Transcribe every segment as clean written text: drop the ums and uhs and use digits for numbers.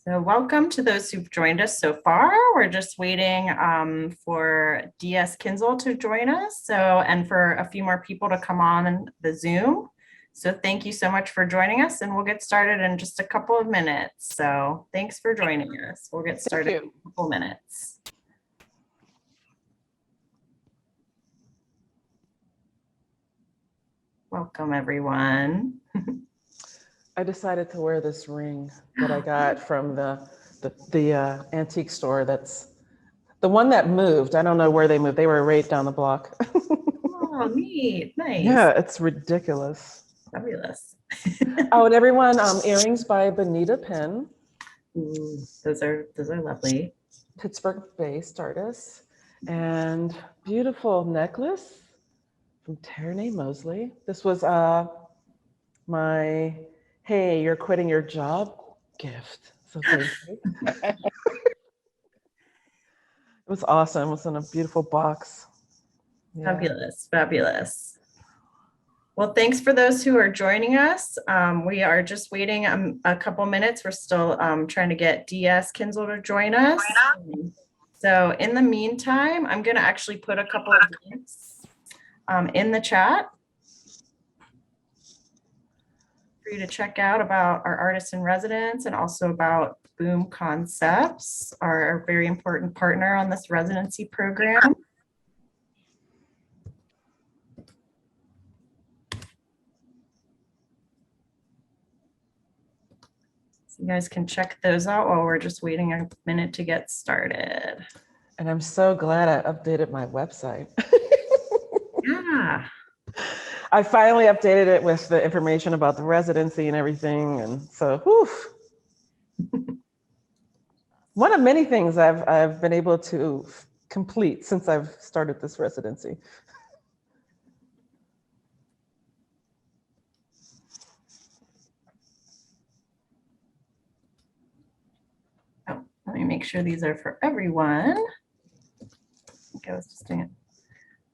So welcome to those who've joined us so far. We're just waiting for DS Kinsel to join us. And for a few more people to come on the Zoom. So thank you so much for joining us, and we'll get started in just a couple of minutes. So thanks for joining us. We'll get started in a couple minutes. Welcome, everyone. I decided to wear this ring that I got from the antique store. That's the one that moved. I don't know where they moved. They were right down the block. Oh, neat. Nice. Yeah, it's ridiculous. Fabulous. Oh, and everyone, earrings by Bonita Penn. Ooh, those are lovely. Pittsburgh-based artist. And beautiful necklace from Terminator Mosley. This was my "Hey, you're quitting your job" gift. So thank you. It was awesome. It was in a beautiful box. Yeah. Fabulous, fabulous. Well, thanks for those who are joining us. We are just waiting a couple minutes. We're still trying to get DS Kinsel to join us. So in the meantime, I'm going to actually put a couple of links in the chat for you to check out about our artists in residence, and also about Boom Concepts, our very important partner on this residency program. So you guys can check those out while we're just waiting a minute to get started. And I'm so glad I updated my website. Yeah. I finally updated it with the information about the residency and everything. And so, whew. One of many things I've been able to complete since I've started this residency. Oh, let me make sure these are for everyone. I think I was just doing it.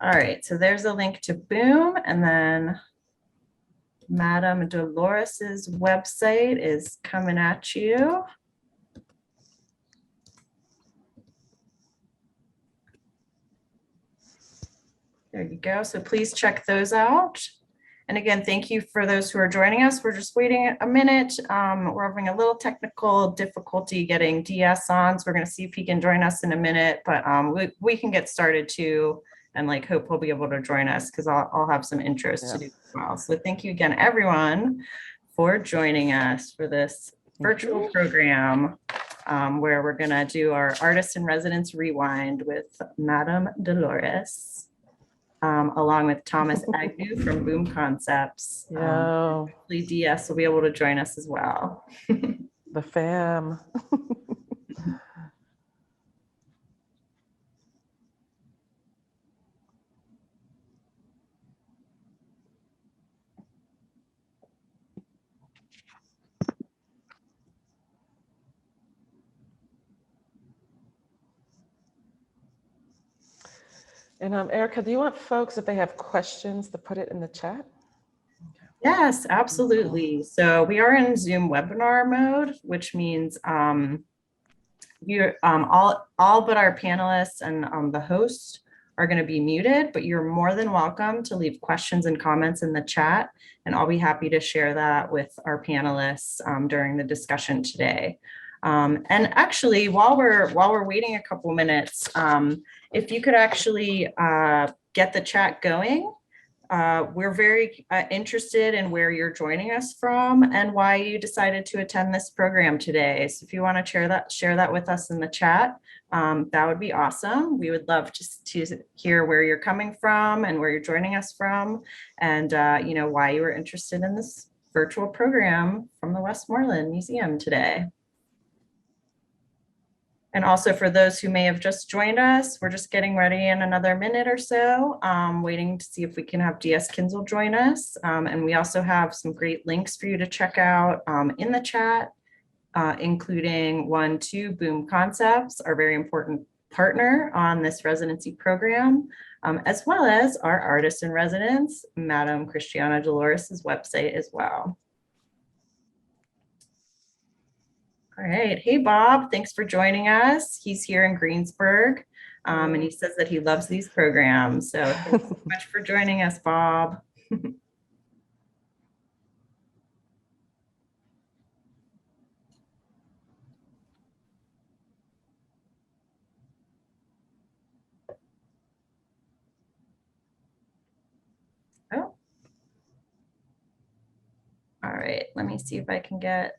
All right, so there's a link to Boom, and then Madame Dolores's website is coming at you. There you go. So please check those out. And again, thank you for those who are joining us. We're just waiting a minute. We're having a little technical difficulty getting DS on, so we're going to see if he can join us in a minute. But we can get started too, and hope he'll be able to join us, because I'll have some intros to do as well. So thank you again, everyone, for joining us for this virtual program where we're going to do our Artist in Residence Rewind with Madame Dolores. Along with Thomas Agnew from Boom Concepts. Hopefully DS will be able to join us as well. The fam. And Erica, do you want folks, if they have questions, to put it in the chat? Yes, absolutely. So we are in Zoom webinar mode, which means you're all but our panelists and the host are going to be muted, but you're more than welcome to leave questions and comments in the chat, and I'll be happy to share that with our panelists during the discussion today. And actually, while we're waiting a couple minutes, if you could actually get the chat going. We're very interested in where you're joining us from and why you decided to attend this program today. So if you want to share that with us in the chat, that would be awesome. We would love to hear where you're coming from and where you're joining us from, and why you were interested in this virtual program from the Westmoreland Museum today. And also for those who may have just joined us, we're just getting ready in another minute or so, waiting to see if we can have DS Kinsel join us. And we also have some great links for you to check out in the chat, including one to Boom Concepts, our very important partner on this residency program, as well as our artist in residence, Madame Christiane Dolores' website as well. All right. Hey, Bob, thanks for joining us. He's here in Greensburg, and he says that he loves these programs. So thanks so much for joining us, Bob. Oh, all right. Let me see if I can get.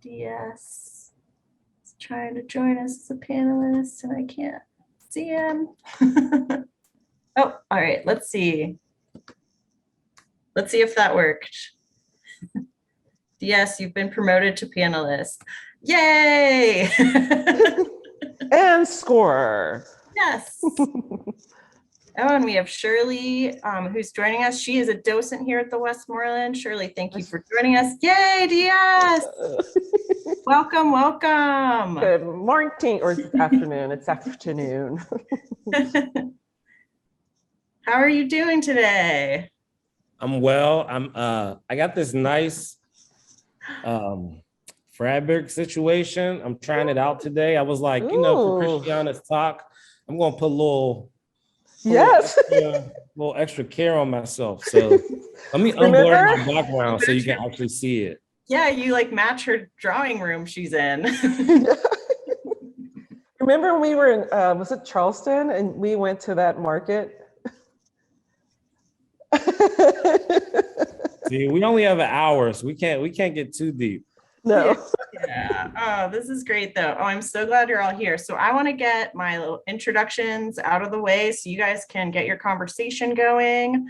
DS is trying to join us as a panelist, and I can't see him. Oh, all right. Let's see. Let's see if that worked. DS, you've been promoted to panelist. Yay! And score. Yes. Oh, and we have Shirley, who's joining us. She is a docent here at the Westmoreland. Shirley, thank you for joining us. Yay, DS! Welcome, welcome. Good morning, or afternoon. It's afternoon. How are you doing today? I'm well. I got this nice fabric situation. I'm trying it out today. I was like, for Ooh. Christiane's talk, I'm gonna put a little extra care on myself. So let me unblur my background so you can actually see it. Yeah, you like match her drawing room she's in. Remember when we were in, was it Charleston, and we went to that market? See, we only have an hour, so we can't get too deep. No. Yeah. Oh, this is great though. Oh, I'm so glad you're all here. So I want to get my little introductions out of the way so you guys can get your conversation going.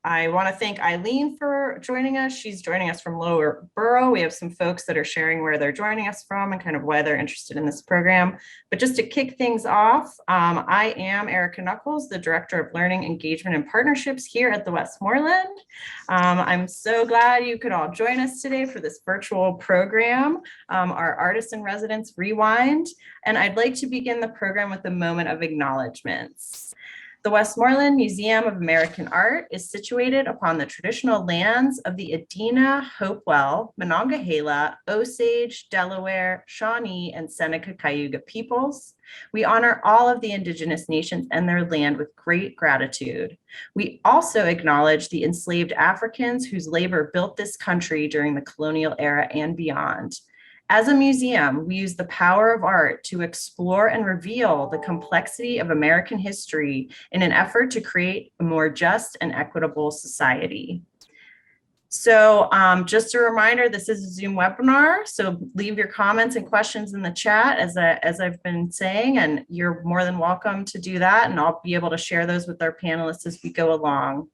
I want to thank Eileen for joining us. She's joining us from Lower Borough. We have some folks that are sharing where they're joining us from and kind of why they're interested in this program. But just to kick things off, I am Erica Knuckles, the Director of Learning, Engagement, and Partnerships here at the Westmoreland. I'm so glad you could all join us today for this virtual program, our Artists in Residence Rewind. And I'd like to begin the program with a moment of acknowledgements. The Westmoreland Museum of American Art is situated upon the traditional lands of the Adena, Hopewell, Monongahela, Osage, Delaware, Shawnee, and Seneca Cayuga peoples. We honor all of the indigenous nations and their land with great gratitude. We also acknowledge the enslaved Africans whose labor built this country during the colonial era and beyond. As a museum, we use the power of art to explore and reveal the complexity of American history in an effort to create a more just and equitable society. So just a reminder, this is a Zoom webinar, so leave your comments and questions in the chat as I've been saying, and you're more than welcome to do that, and I'll be able to share those with our panelists as we go along.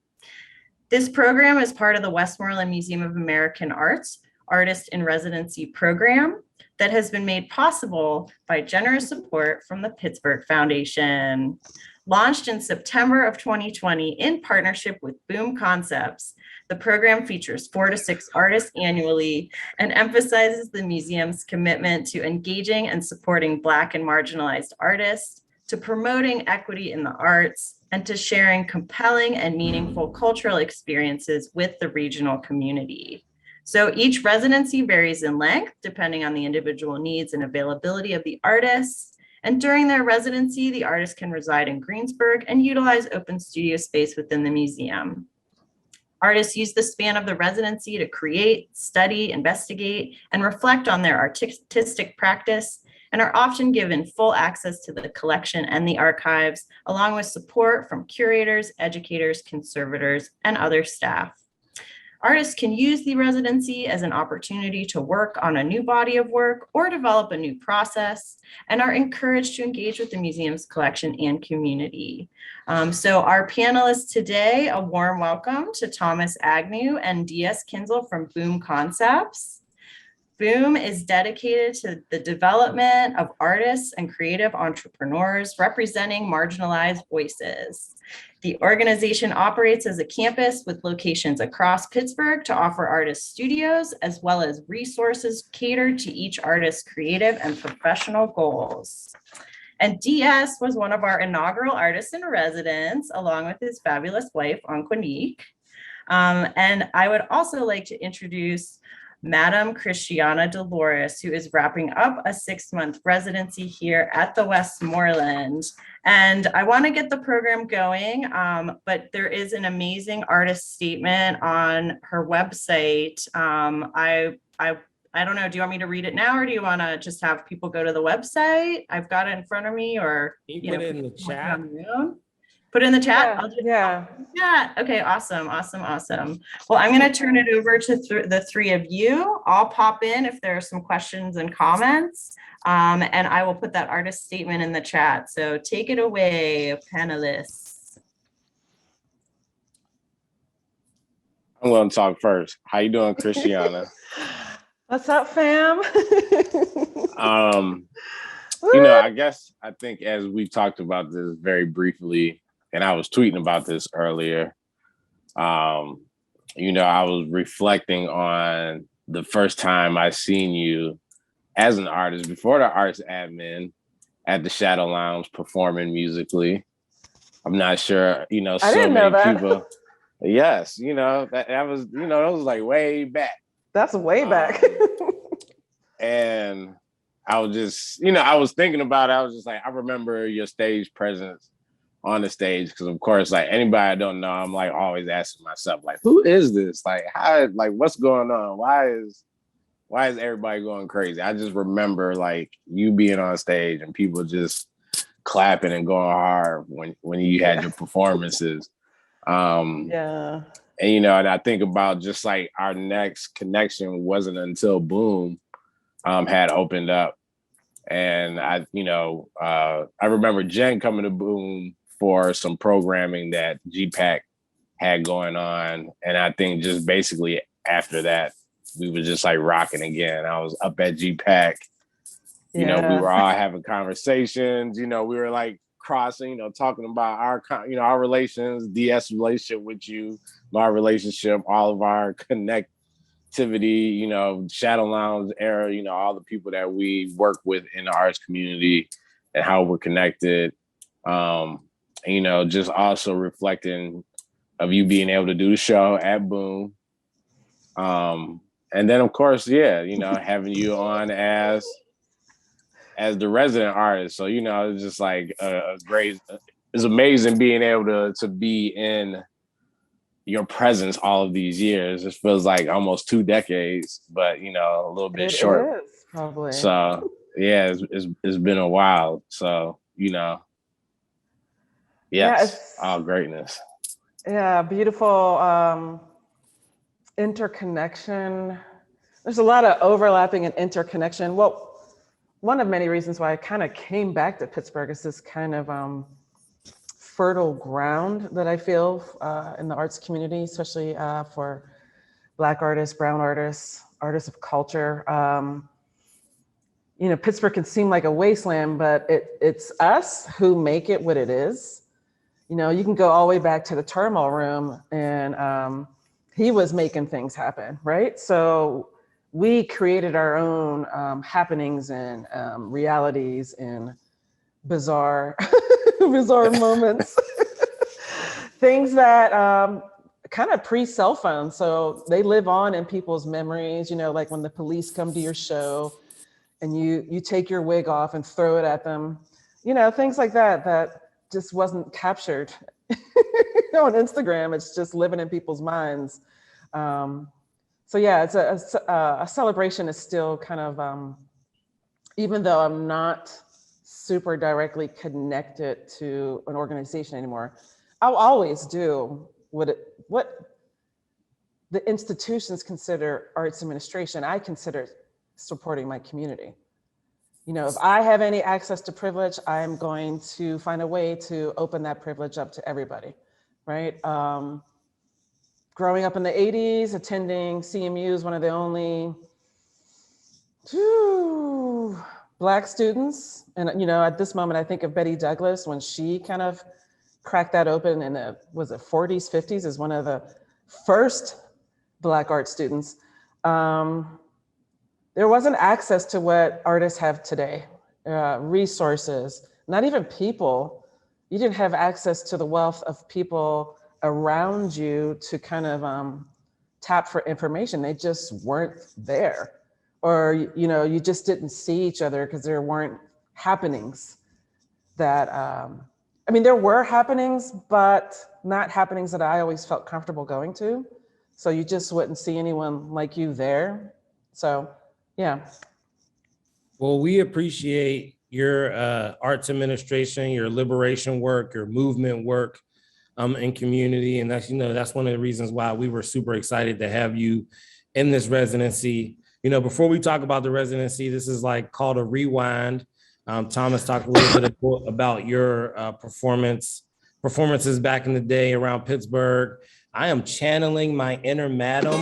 This program is part of the Westmoreland Museum of American Art's Artist in Residency program that has been made possible by generous support from the Pittsburgh Foundation. Launched in September of 2020 in partnership with Boom Concepts, the program features 4 to 6 artists annually and emphasizes the museum's commitment to engaging and supporting Black and marginalized artists, to promoting equity in the arts, and to sharing compelling and meaningful cultural experiences with the regional community. So each residency varies in length depending on the individual needs and availability of the artists. And during their residency, the artist can reside in Greensburg and utilize open studio space within the museum. Artists use the span of the residency to create, study, investigate, and reflect on their artistic practice, and are often given full access to the collection and the archives, along with support from curators, educators, conservators, and other staff. Artists can use the residency as an opportunity to work on a new body of work or develop a new process, and are encouraged to engage with the museum's collection and community. So our panelists today, a warm welcome to Thomas Agnew and DS Kinsel from Boom Concepts. Boom is dedicated to the development of artists and creative entrepreneurs representing marginalized voices. The organization operates as a campus with locations across Pittsburgh to offer artist studios, as well as resources catered to each artist's creative and professional goals. And DS was one of our inaugural artists in residence, along with his fabulous wife, Anquanique. And I would also like to introduce Madame Christiane Dolores, who is wrapping up a 6-month residency here at the Westmoreland. And I want to get the program going, but there is an amazing artist statement on her website. I don't know, do you want me to read it now, or do you want to just have people go to the website? I've got it in front of me, or Can you put it in the chat? Put it in the chat? Yeah. Yeah. Okay, awesome. Well, I'm going to turn it over to the three of you. I'll pop in if there are some questions and comments, and I will put that artist statement in the chat. So take it away, panelists. I'm going to talk first. How you doing, Christiane? What's up, fam? I think as we talked about this very briefly, and I was tweeting about this earlier, I was reflecting on the first time I seen you as an artist before the arts admin at the Shadow Lounge performing musically. I'm not sure, I didn't know that. people. Yes, that was, that was like way back. That's way back. And I was just, I was thinking about it. I was just like, I remember your stage presence on the stage, because of course, like anybody I don't know, I'm like always asking myself, like, who is this? Like, how? Like, what's going on? Why is everybody going crazy? I just remember like you being on stage and people just clapping and going hard when you had your performances. Yeah. And and I think about just like our next connection wasn't until Boom had opened up. And I remember Jen coming to Boom for some programming that GPAC had going on. And I think just basically after that, we were just like rocking again. I was up at GPAC, we were all having conversations, we were like crossing, talking about our relations, DS relationship with you, my relationship, all of our connectivity, Shadow Lounge era, all the people that we work with in the arts community and how we're connected. Just also reflecting of you being able to do the show at Boom. And then of course, having you on as the resident artist. So, it's just like a great, it's amazing being able to be in your presence all of these years. It feels like almost 2 decades, but a little bit short. It is, probably. So yeah, it's been a while. So, yes, all greatness. Yeah, beautiful interconnection. There's a lot of overlapping and interconnection. Well, one of many reasons why I kind of came back to Pittsburgh is this kind of fertile ground that I feel in the arts community, especially for Black artists, brown artists, artists of culture. Pittsburgh can seem like a wasteland, but it's us who make it what it is. You can go all the way back to the Turmoil Room, and he was making things happen, right? So we created our own happenings and realities and bizarre moments, things that kind of pre-cell phone. So they live on in people's memories, like when the police come to your show and you take your wig off and throw it at them, things like that just wasn't captured on Instagram. It's just living in people's minds. So yeah, it's a celebration is still kind of, even though I'm not super directly connected to an organization anymore, I'll always do what the institutions consider arts administration. I consider supporting my community. If I have any access to privilege, I'm going to find a way to open that privilege up to everybody, right? Growing up in the 80s, attending CMU is one of the only Black students. And, at this moment, I think of Betty Douglas when she kind of cracked that open in the, was it 40s, 50s, as one of the first Black art students. There wasn't access to what artists have today, resources, not even people. You didn't have access to the wealth of people around you to kind of tap for information. They just weren't there. Or, you know, you just didn't see each other because there weren't happenings that, I mean, there were happenings, but not happenings that I always felt comfortable going to. So you just wouldn't see anyone like you there. So, yeah. Well, we appreciate your arts administration, your liberation work, your movement work in community. And that's, you know, that's one of the reasons why we were super excited to have you in this residency. You know, before we talk about the residency, this is like called a rewind. Thomas talked a little bit about your performances back in the day around Pittsburgh. I am channeling my inner madam.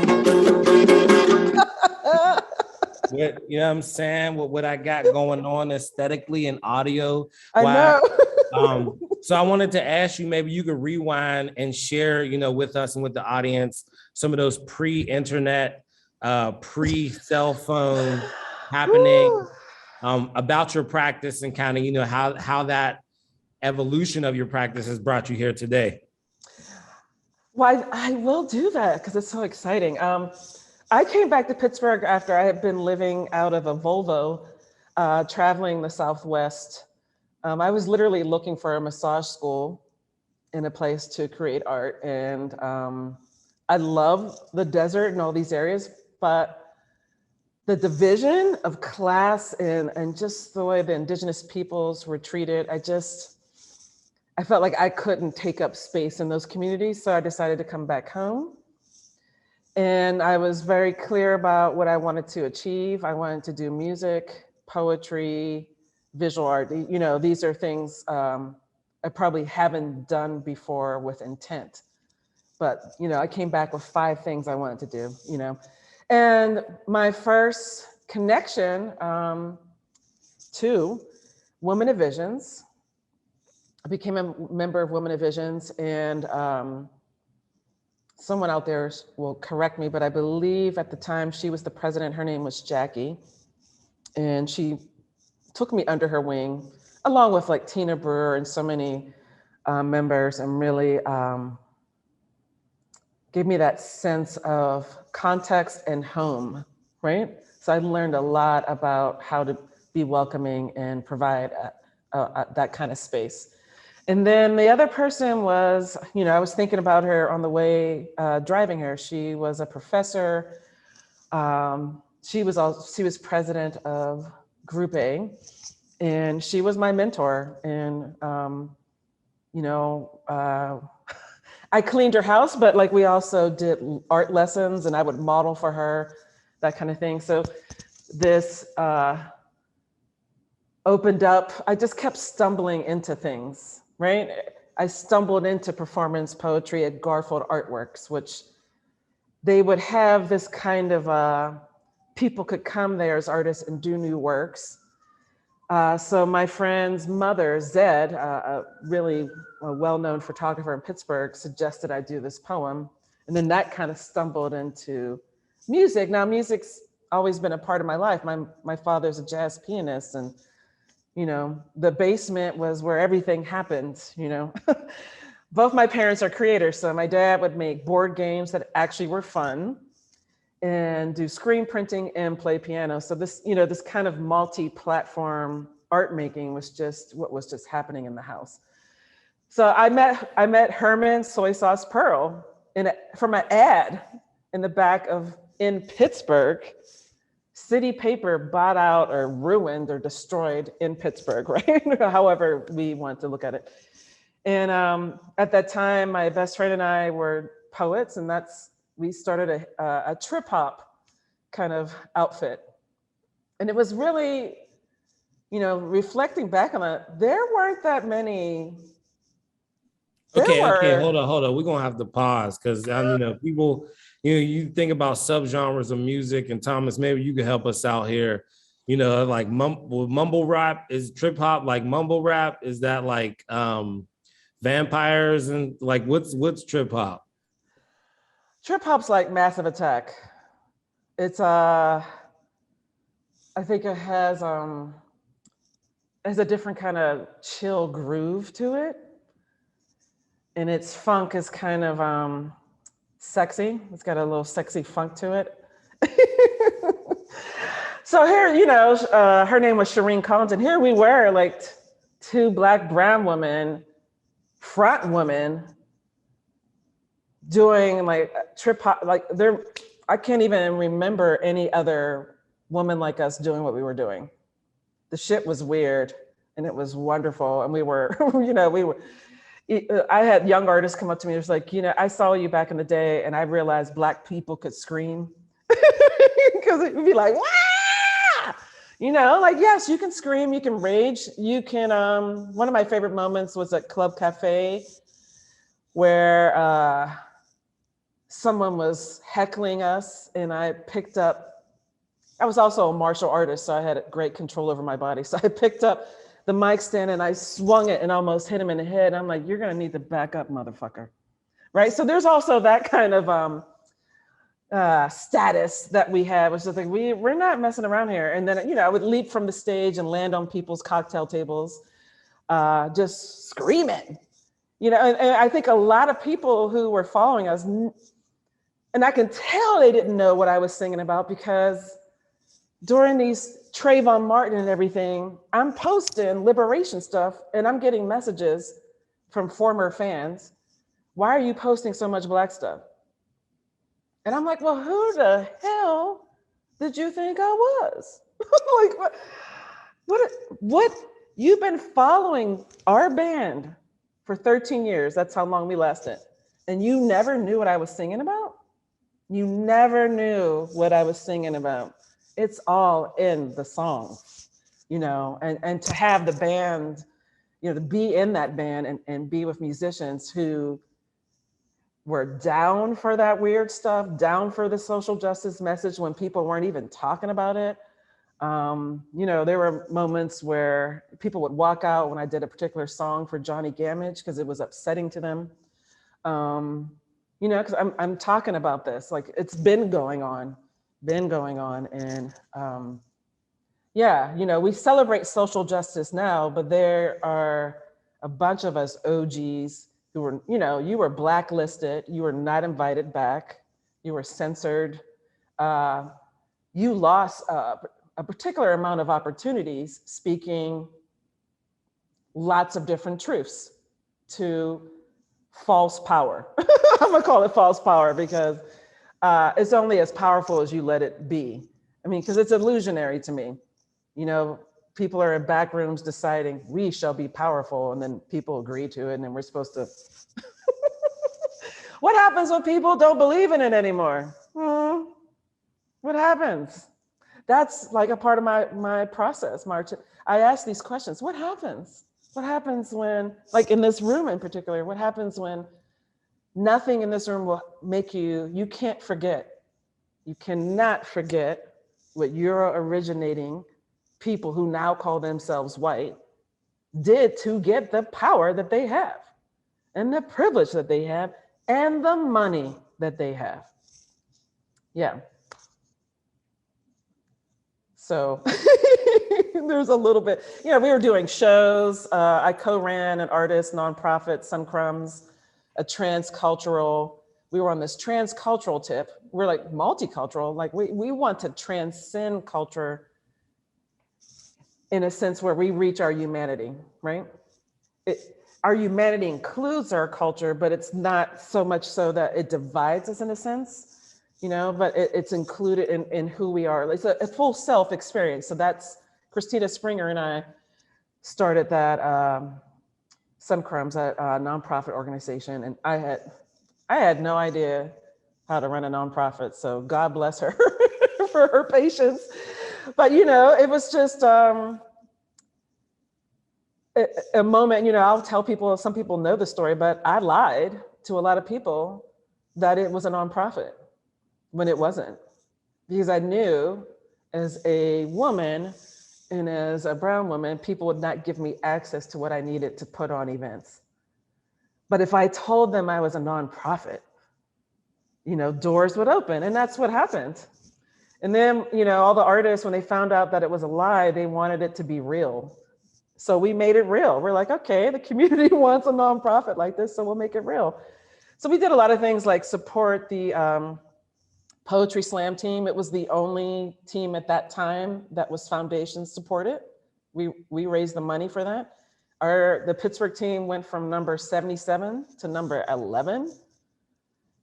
What, you know what I'm saying? What I got going on aesthetically and audio. I know. So I wanted to ask you, maybe you could rewind and share, you know, with us and with the audience, some of those pre-internet, pre-cell phone happening, about your practice and kind of, you know, how that evolution of your practice has brought you here today. Well, I will do that because it's so exciting. I came back to Pittsburgh after I had been living out of a Volvo, traveling the Southwest. I was literally looking for a massage school in a place to create art. And I love the desert and all these areas, but the division of class and just the way the indigenous peoples were treated, I felt like I couldn't take up space in those communities. So I decided to come back home. And I was very clear about what I wanted to achieve. I wanted to do music, poetry, visual art. You know, these are things I probably haven't done before with intent. But, you know, I came back with 5 things I wanted to do, you know. And my first connection to Women of Visions, I became a member of Women of Visions, and someone out there will correct me, but I believe at the time she was the president. Her name was Jackie. And she took me under her wing, along with like Tina Brewer and so many members, and really gave me that sense of context and home, right? So I learned a lot about how to be welcoming and provide that kind of space. And then the other person was, you know, I was thinking about her on the way driving her. She was a professor. She was president of Group A, and she was my mentor. And you know, I cleaned her house, but like we also did art lessons, and I would model for her, that kind of thing. So this opened up. I just kept stumbling into things, right? I stumbled into performance poetry at Garfield Artworks, which they would have this kind of, people could come there as artists and do new works. So my friend's mother, Zed, a really well-known photographer in Pittsburgh, suggested I do this poem. And then that kind of stumbled into music. Now, music's always been a part of my life. My father's a jazz pianist, and you know, the basement was where everything happened, you know. Both my parents are creators, so my dad would make board games that actually were fun and do screen printing and play piano. So this, you know, this kind of multi-platform art making was just what was just happening in the house. So I met Herman Soy Sauce Pearl from an ad in the back of in Pittsburgh. City paper bought out or ruined or destroyed in Pittsburgh, right? However we want to look at it. And at that time, my best friend and I were poets, and we started a trip hop kind of outfit. And it was really, you know, reflecting back on it, there weren't that many. Okay, hold on. We're gonna have to pause because you know, people, you know, you think about subgenres of music, and Thomas, maybe you can help us out here. You know, like mumble rap, is trip hop like mumble rap? Is that like vampires, and like what's trip hop? Trip hop's like Massive Attack. It's I think it has a different kind of chill groove to it. and its funk is kind of sexy. It's got a little sexy funk to it. So here, her name was Shireen Collins, and here we were, like two Black brown women, front women, doing like trip hop, like there. I can't even remember any other woman like us doing what we were doing. The shit was weird, and it was wonderful, and we were, we were. I had young artists come up to me. It was like, I saw you back in the day, and I realized Black people could scream, because it would be like, "Wah!" Like, yes, you can scream, you can rage, you can. One of my favorite moments was at Club Cafe, where someone was heckling us, and I picked up. I was also a martial artist, so I had great control over my body. So I picked up the mic stand and I swung it and almost hit him in the head. I'm like, you're gonna need to back up, motherfucker. Right? So there's also that kind of status that we had, which is like, we're not messing around here. And then, I would leap from the stage and land on people's cocktail tables, just screaming. And I think a lot of people who were following us, and I can tell they didn't know what I was singing about, because during these Trayvon Martin and everything, I'm posting liberation stuff and I'm getting messages from former fans. Why are you posting so much Black stuff? And I'm like, well, who the hell did you think I was? Like, what? You've been following our band for 13 years. That's how long we lasted. And you never knew what I was singing about? You never knew what I was singing about. It's all in the song, and to have the band, to be in that band and be with musicians who were down for that weird stuff, down for the social justice message when people weren't even talking about it. There were moments where people would walk out when I did a particular song for Johnny Gamage because it was upsetting to them. Because I'm talking about this, like it's been going on. And we celebrate social justice now, but there are a bunch of us OGs who were, you were blacklisted, you were not invited back, you were censored, you lost a particular amount of opportunities speaking lots of different truths to false power. I'm gonna call it false power because it's only as powerful as you let it be. I mean, because it's illusionary to me. People are in back rooms deciding we shall be powerful, and then people agree to it, and then we're supposed to. What happens when people don't believe in it anymore? What happens? That's like a part of my process, March. I ask these questions. What happens? What happens when, like in this room in particular, what happens when nothing in this room will make you can't forget. You cannot forget what Euro-originating people who now call themselves white did to get the power that they have and the privilege that they have and the money that they have. Yeah. So there's a little bit, we were doing shows. I co-ran an artist nonprofit, Crumbs, a transcultural. We were on this transcultural tip. We're like multicultural, like we want to transcend culture in a sense where we reach our humanity, right? Our humanity includes our culture, but it's not so much so that it divides us in a sense, but it's included in who we are. It's a full self experience. So that's Christina Springer and I started that Crumbs, a nonprofit organization, and I had no idea how to run a nonprofit. So God bless her for her patience. But it was just a moment. I'll tell people. Some people know the story, but I lied to a lot of people that it was a nonprofit when it wasn't, because I knew as a woman and as a brown woman, people would not give me access to what I needed to put on events. But if I told them I was a nonprofit, doors would open, and that's what happened. And then, all the artists, when they found out that it was a lie, they wanted it to be real. So we made it real. We're like, okay, the community wants a nonprofit like this, so we'll make it real. So we did a lot of things like support the Poetry Slam team. It was the only team at that time that was foundation supported. We raised the money for that. The Pittsburgh team went from number 77 to number 11,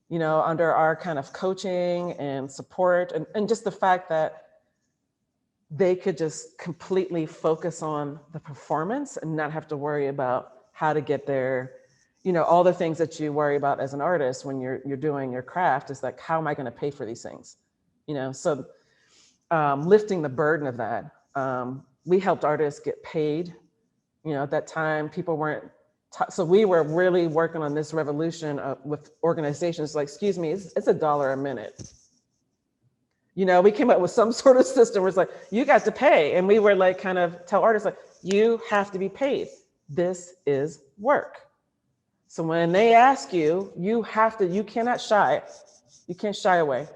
you know, under our kind of coaching and support, and just the fact that they could just completely focus on the performance and not have to worry about how to get there. You know, all the things that you worry about as an artist when you're doing your craft is like, how am I going to pay for these things? You know, so lifting the burden of that. We helped artists get paid. You know, at that time, people weren't, so we were really working on this revolution with organizations like, excuse me, it's $1 a minute. You know, we came up with some sort of system where it's like, you got to pay. And we were like, kind of tell artists like, you have to be paid. This is work. So when they ask you, you cannot shy. You can't shy away.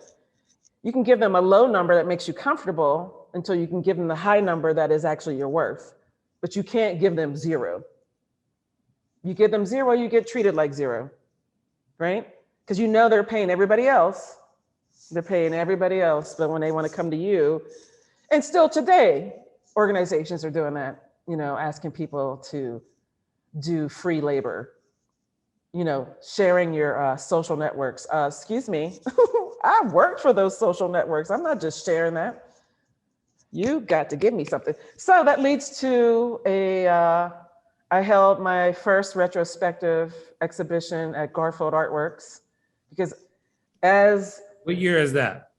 You can give them a low number that makes you comfortable until you can give them the high number that is actually your worth. But you can't give them 0. You give them 0, you get treated like 0, right? Because you know they're paying everybody else. They're paying everybody else, but when they want to come to you, and still today, organizations are doing that, you know, asking people to do free labor, you know, sharing your social networks. Excuse me, I worked for those social networks. I'm not just sharing that. You got to give me something. So that leads to I held my first retrospective exhibition at Garfield Artworks, because What year is that?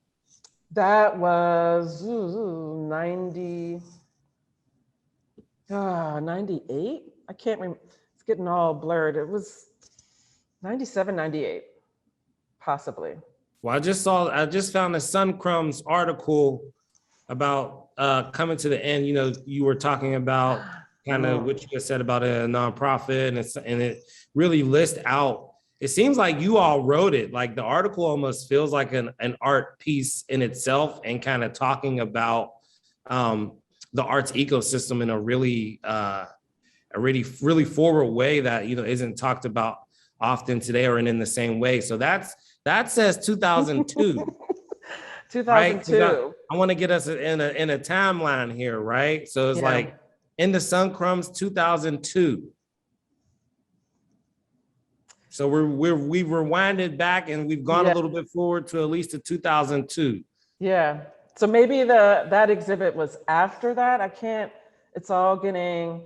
that was 98. I can't remember. It's getting all blurred. It was 97, 98, possibly. Well, I just found a Crumbs article about coming to the end. You know, you were talking about kind of what you just said about a nonprofit, and it really lists out. It seems like you all wrote it. Like the article almost feels like an art piece in itself, and kind of talking about the arts ecosystem in a really forward way that, you know, isn't talked about often today or in the same way. So that says 2002. 2002. Right? I want to get us in a timeline here, right? So it's like in the Sun Crumbs 2002. So we've rewinded back and we've gone a little bit forward to at least to 2002. Yeah. So maybe that exhibit was after that. It's all getting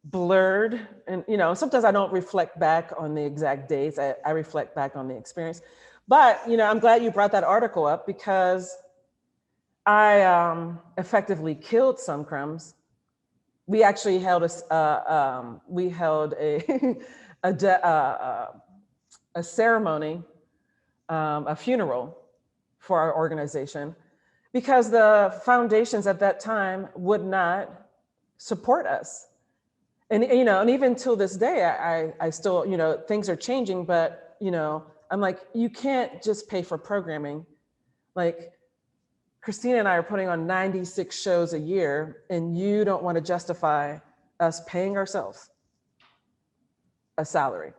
blurred. And, you know, sometimes I don't reflect back on the exact dates. I reflect back on the experience. But, you know, I'm glad you brought that article up, because I effectively killed Sun Crumbs. We actually held a ceremony, a funeral for our organization, because the foundations at that time would not support us. And, you know, and even till this day, I still, you know, things are changing, but, you know, I'm like, you can't just pay for programming. Like, Christine and I are putting on 96 shows a year, and you don't want to justify us paying ourselves a salary.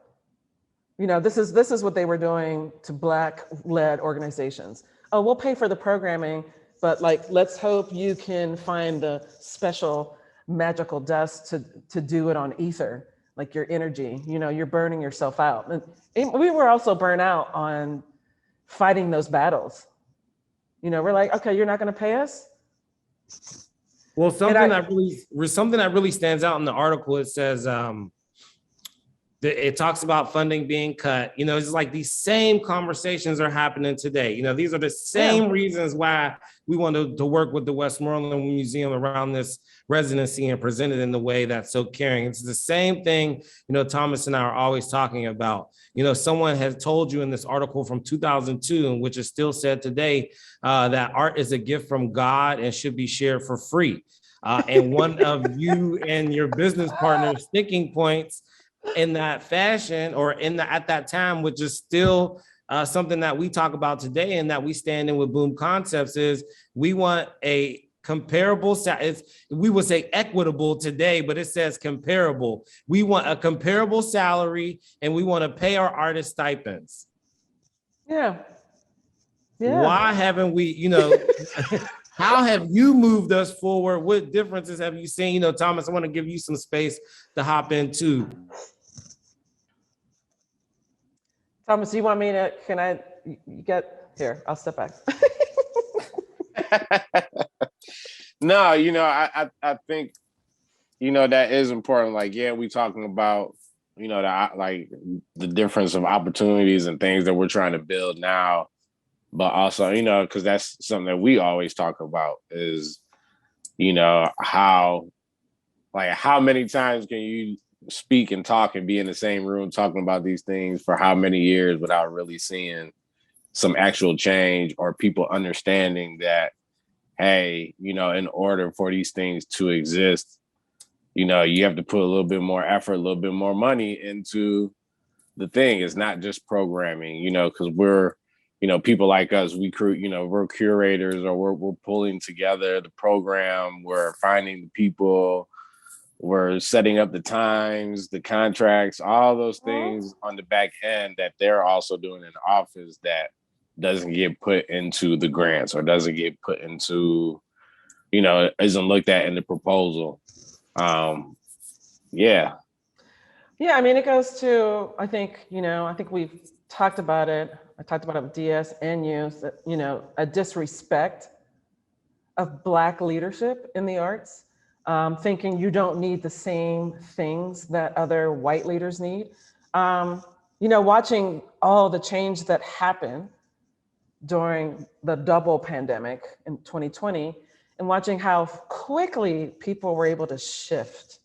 You know, this is what they were doing to Black-led organizations. Oh, we'll pay for the programming, but like, let's hope you can find the special magical dust to do it on ether, like your energy. You know, you're burning yourself out. And we were also burnt out on fighting those battles. You know, we're like, okay, you're not going to pay us? Well, something that really stands out in the article, it says, it talks about funding being cut. You know, it's like these same conversations are happening today. You know, these are the same reasons why we wanted to work with the Westmoreland Museum around this residency and present it in the way that's so caring. It's the same thing, you know, Thomas and I are always talking about. You know, someone has told you in this article from 2002, which is still said today, that art is a gift from God and should be shared for free. And one of you and your business partner's sticking points in that fashion, or at that time, which is still something that we talk about today and that we stand in with Boom Concepts, is we want a comparable. We would say equitable today, but it says comparable. We want a comparable salary and we want to pay our artists stipends. Yeah. Why haven't we, how have you moved us forward? What differences have you seen? Thomas, I want to give you some space to hop into. Thomas, you want me to, you get, here, I'll step back. No, I think, that is important. Like, yeah, we talking about, the difference of opportunities and things that we're trying to build now. But also, because that's something that we always talk about is, how many times can you speak and talk and be in the same room talking about these things for how many years without really seeing some actual change or people understanding that, hey, in order for these things to exist, you have to put a little bit more effort, a little bit more money into the thing. It's not just programming, because we're, people like us, we're curators, or we're pulling together the program, we're finding the people, we're setting up the times, the contracts, all those things on the back end that they're also doing in the office that doesn't get put into the grants or doesn't get put into, isn't looked at in the proposal. Yeah. Yeah, I mean, it goes to, I think we've talked about it. I talked about it with DS and you, a disrespect of Black leadership in the arts, thinking you don't need the same things that other white leaders need. Watching all the change that happened during the double pandemic in 2020 and watching how quickly people were able to shift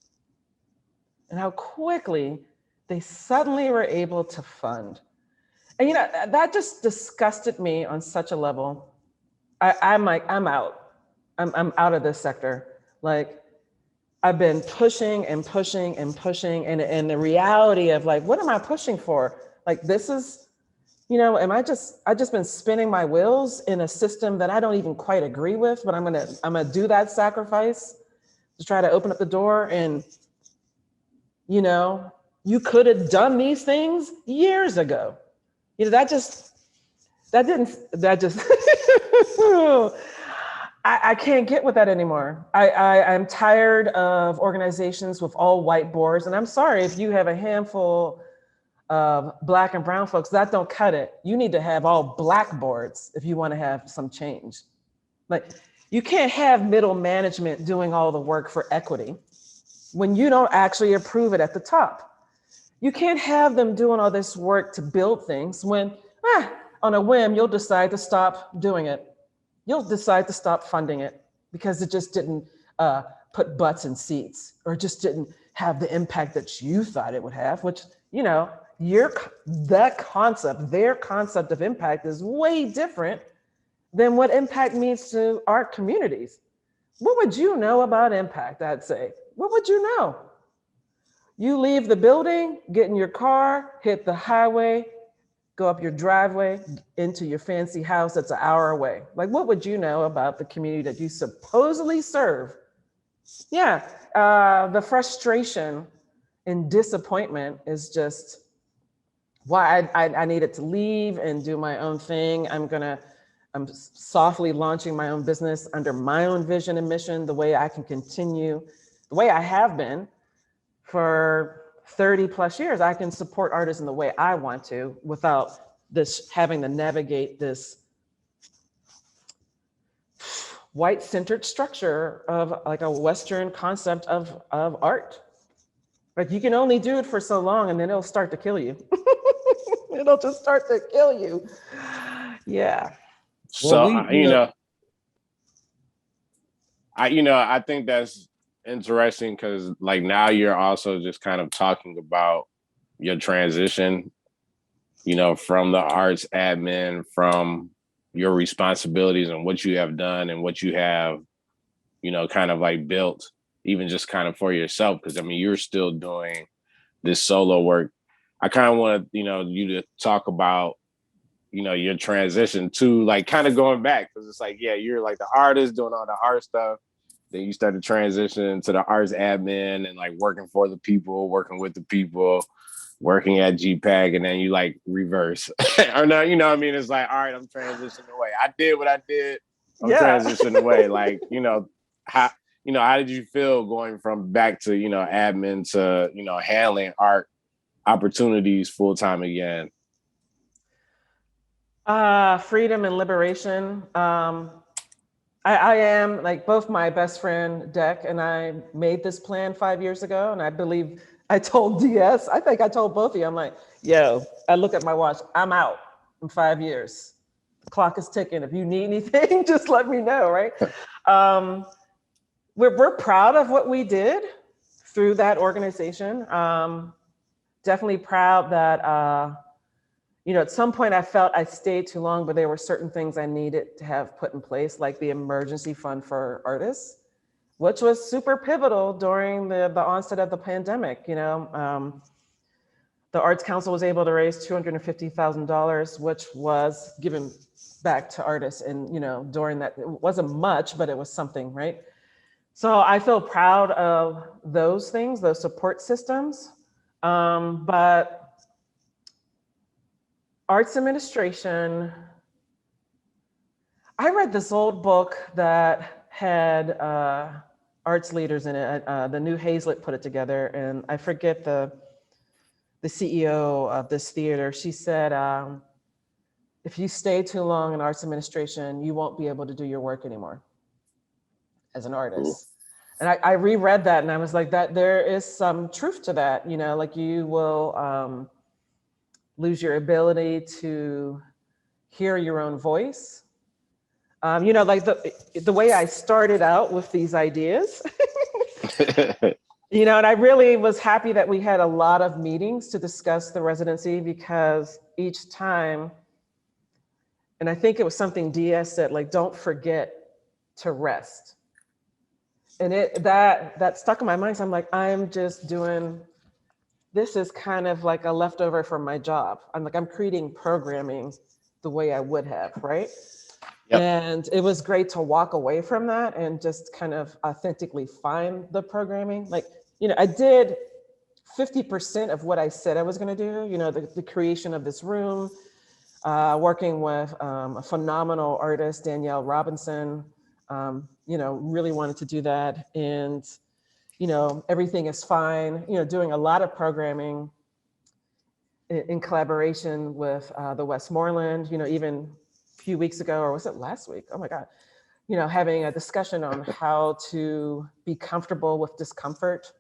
and how quickly they suddenly were able to fund. And that just disgusted me on such a level. I'm out. I'm out of this sector. Like, I've been pushing and pushing and pushing, and the reality of like, what am I pushing for? Like, this is, I've just been spinning my wheels in a system that I don't even quite agree with, but I'm gonna do that sacrifice to try to open up the door. And you could have done these things years ago. I can't get with that anymore. I'm tired of organizations with all white boards. And I'm sorry if you have a handful of Black and brown folks, that don't cut it. You need to have all Black boards if you want to have some change. Like, you can't have middle management doing all the work for equity when you don't actually approve it at the top. You can't have them doing all this work to build things when, on a whim, you'll decide to stop doing it. You'll decide to stop funding it because it just didn't put butts in seats, or just didn't have the impact that you thought it would have, which, their concept of impact is way different than what impact means to our communities. What would you know about impact, I'd say? What would you know? You leave the building, get in your car, hit the highway, go up your driveway into your fancy house that's an hour away. Like, what would you know about the community that you supposedly serve? Yeah, the frustration and disappointment is just why I needed to leave and do my own thing. I'm softly launching my own business under my own vision and mission, the way I can continue, the way I have been for 30 plus years. I can support artists in the way I want to without this having to navigate this white-centered structure of like a Western concept of art. Like, you can only do it for so long and then it'll start to kill you. It'll just start to kill you. Yeah. So, I think that's interesting because like now you're also just kind of talking about your transition, from the arts admin, from your responsibilities and what you have done and what you have, kind of like built, even just kind of for yourself. Because I mean, you're still doing this solo work. I kind of want you to talk about, your transition to like kind of going back, because it's like, yeah, you're like the artist doing all the art stuff. Then you start to transition to the arts admin and like working for the people, working with the people, working at GPAC, and then you like reverse. Or no, you know what I mean? It's like, all right, I'm transitioning away. I did what I did. I'm transitioning away. Like, how did you feel going from back to, admin to, handling art opportunities full time again? Freedom and liberation. I am like both my best friend Deck and I made this plan 5 years ago, and I believe I told DS. I think I told both of you. I'm like, yo, I look at my watch. I'm out in 5 years. The clock is ticking. If you need anything, just let me know. Right? We're proud of what we did through that organization. Definitely proud that. At some point I felt I stayed too long, but there were certain things I needed to have put in place, like the emergency fund for artists, which was super pivotal during the onset of the pandemic. The Arts Council was able to raise $250,000, which was given back to artists. And, during that, it wasn't much, but it was something, right? So I feel proud of those things, those support systems. But arts administration, I read this old book that had arts leaders in it. The New Hazlitt put it together, and I forget the CEO of this theater. She said, if you stay too long in arts administration, you won't be able to do your work anymore as an artist. And I reread that, and I was like, that there is some truth to that. Like you will lose your ability to hear your own voice. Like the way I started out with these ideas, and I really was happy that we had a lot of meetings to discuss the residency, because each time, and I think it was something DS said, like, don't forget to rest. And that stuck in my mind. So I'm like, I'm just doing, this is kind of like a leftover from my job. I'm creating programming the way I would have, right? Yep. And it was great to walk away from that and just kind of authentically find the programming. Like, I did 50% of what I said I was going to do, the creation of this room, working with a phenomenal artist, Danielle Robinson, really wanted to do that. And everything is fine, doing a lot of programming in collaboration with the Westmoreland, even a few weeks ago, or was it last week? Oh my God, having a discussion on how to be comfortable with discomfort.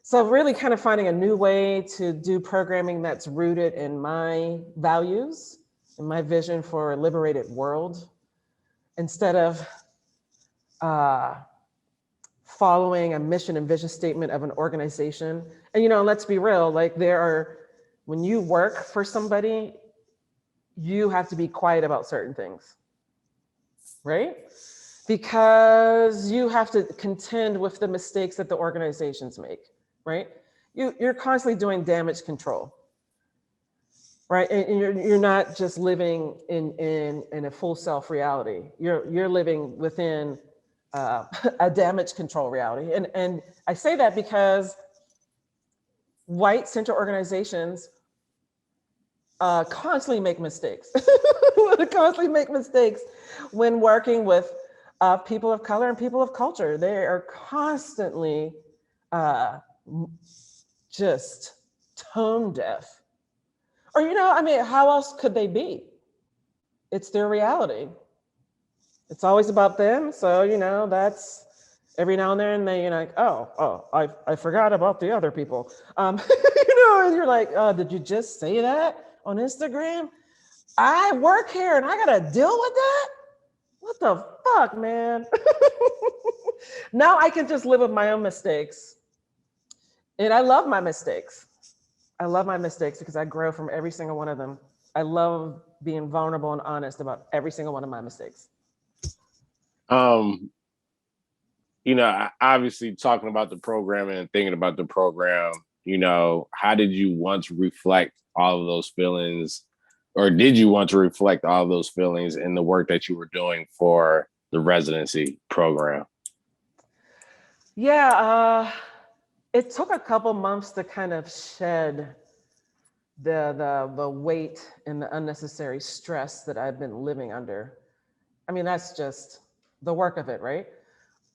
So really kind of finding a new way to do programming that's rooted in my values and my vision for a liberated world, instead of following a mission and vision statement of an organization. And let's be real, like when you work for somebody, you have to be quiet about certain things, right? Because you have to contend with the mistakes that the organizations make, right? You're constantly doing damage control, right? And you're not just living in a full self reality. You're living within a damage control reality. And I say that because white center organizations constantly make mistakes. Constantly make mistakes when working with people of color and people of culture. They are constantly just tone deaf. Or, how else could they be? It's their reality. It's always about them. So, that's every now and then they, like, I forgot about the other people. And you're like, oh, did you just say that on Instagram? I work here and I gotta deal with that? What the fuck, man? Now I can just live with my own mistakes. And I love my mistakes. I love my mistakes because I grow from every single one of them. I love being vulnerable and honest about every single one of my mistakes. Obviously talking about the program and thinking about the program, how did you once reflect all of those feelings or did you want to reflect all those feelings in the work that you were doing for the residency program? Yeah, it took a couple months to kind of shed the weight and the unnecessary stress that I've been living under. I mean, that's just the work of it, right?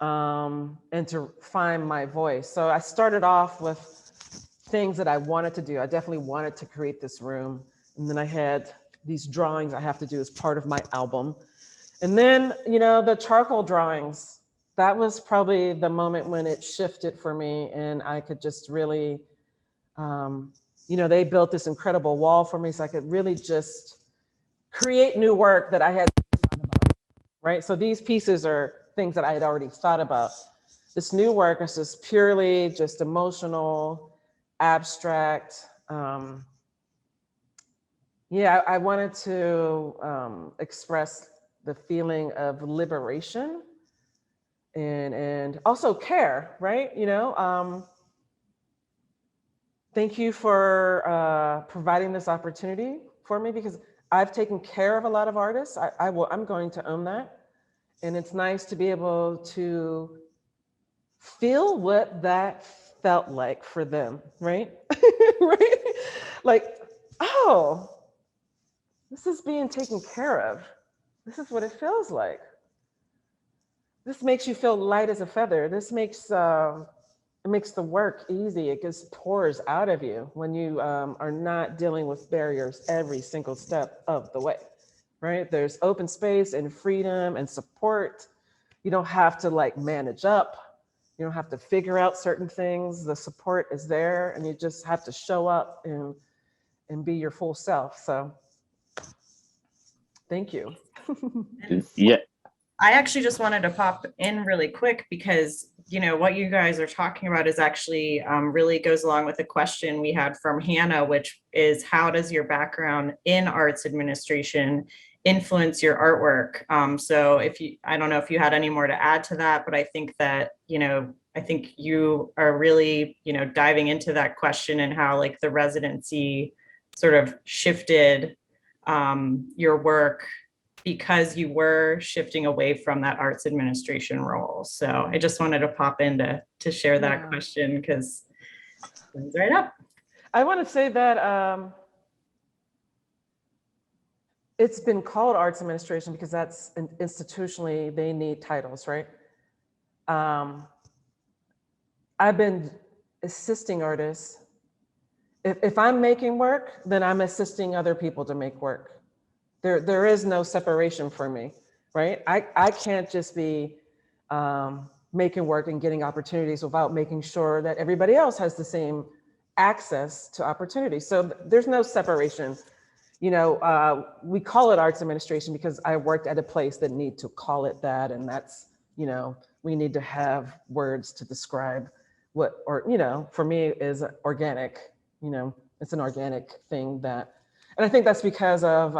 And to find my voice. So I started off with things that I wanted to do. I definitely wanted to create this room. And then I had these drawings I have to do as part of my album. And then, the charcoal drawings, that was probably the moment when it shifted for me and I could just really, they built this incredible wall for me so I could really just create new work that I had thought about, right? So these pieces are things that I had already thought about. This new work is just purely just emotional, abstract. I wanted to express the feeling of liberation and also care, right? Thank you for providing this opportunity for me because I've taken care of a lot of artists. I'm going to own that. And it's nice to be able to feel what that felt like for them, right? Right? Like, oh, this is being taken care of. This is what it feels like. This makes you feel light as a feather. This makes it makes the work easy. It just pours out of you when you are not dealing with barriers every single step of the way, right? There's open space and freedom and support. You don't have to manage up. You don't have to figure out certain things. The support is there and you just have to show up and be your full self. So thank you. Yeah. I actually just wanted to pop in really quick because, what you guys are talking about is actually really goes along with the question we had from Hannah, which is how does your background in arts administration influence your artwork? So I don't know if you had any more to add to that, but I think that, I think you are really, diving into that question and how the residency sort of shifted your work because you were shifting away from that arts administration role. So I just wanted to pop in to share that question because it's right up. I want to say that it's been called arts administration because that's institutionally, they need titles, right? I've been assisting artists. If I'm making work, then I'm assisting other people to make work. There is no separation for me, right? I can't just be making work and getting opportunities without making sure that everybody else has the same access to opportunities. So there's no separation. We call it arts administration because I worked at a place that need to call it that. And that's, we need to have words to describe what, or, for me is organic, it's an organic thing and I think that's because of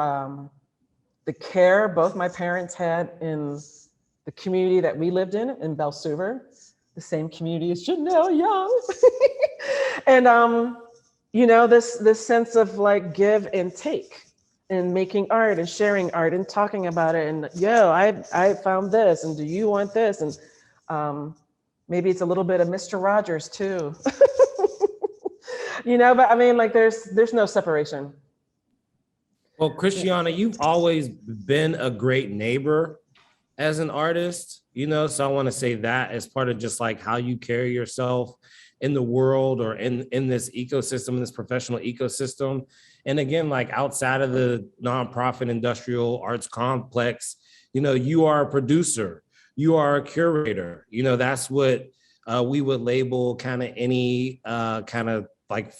the care both my parents had in the community that we lived in Belsuver, the same community as Janelle Young. And, this sense of give and take and making art and sharing art and talking about it. And I found this and do you want this? And maybe it's a little bit of Mr. Rogers too. But I mean, there's no separation. Well, Christiana, you've always been a great neighbor as an artist, so I want to say that as part of just how you carry yourself in the world or in this ecosystem, in this professional ecosystem. And again, outside of the nonprofit industrial arts complex, you are a producer, you are a curator, that's what we would label kind of any kind of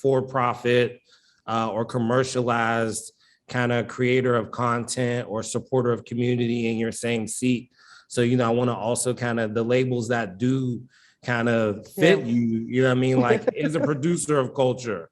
for-profit or commercialized kind of creator of content or supporter of community in your same seat. So, I want to also kind of the labels that do kind of fit you know what I mean? Is a producer of culture,